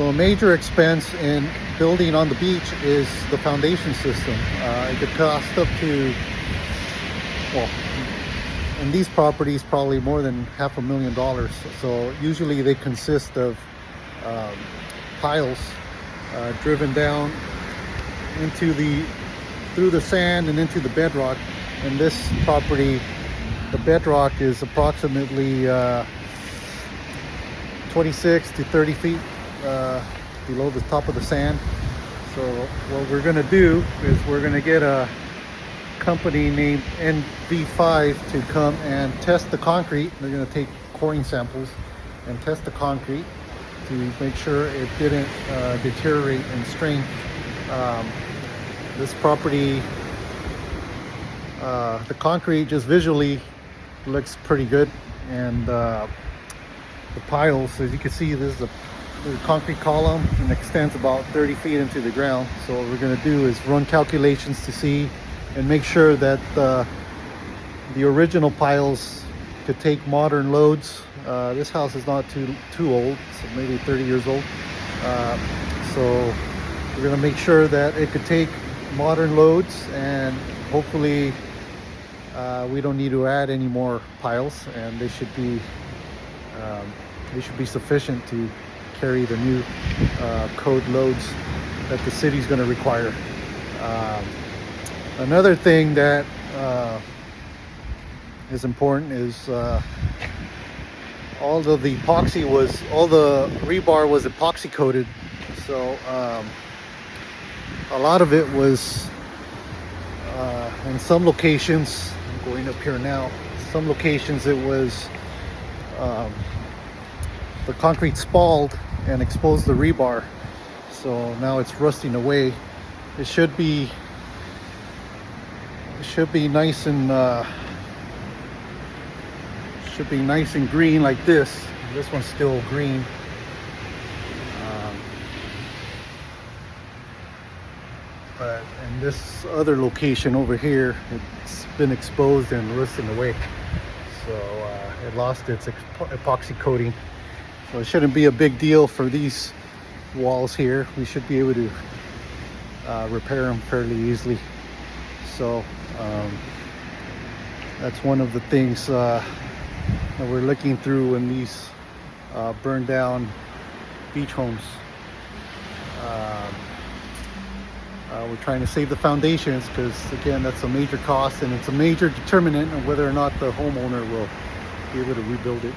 So a major expense in building on the beach is the foundation system. It could cost up to, well, in these properties, probably more than $500,000. So usually they consist of piles driven down through the sand and into the bedrock. And this property, the bedrock is approximately 26 to 30 feet below the top of the sand. So what we're going to do is we're going to get a company named NV5 to come and test the concrete. They're going to take coring samples and test the concrete to make sure it didn't deteriorate in strength. This property, the concrete just visually looks pretty good, and the piles, as you can see, this is the concrete column and extends about 30 feet into the ground. So what we're going to do is run calculations to see and make sure that the original piles could take modern loads. This house is not too old, so maybe 30 years old. So we're going to make sure that it could take modern loads, and hopefully we don't need to add any more piles, and they should be sufficient to carry the new code loads that the city's going to require. Another thing that is important is all the rebar was epoxy coated. So a lot of it was in some locations, I'm going up here now, some locations it was the concrete spalled and exposed the rebar, so now it's rusting away. It should be nice and green like this. This one's still green. But in this other location over here, it's been exposed and rusting away, so it lost its epoxy coating. So it shouldn't be a big deal for these walls here. We should be able to repair them fairly easily. So that's one of the things that we're looking through in these burned down beach homes. We're trying to save the foundations because, again, that's a major cost, and it's a major determinant of whether or not the homeowner will be able to rebuild it.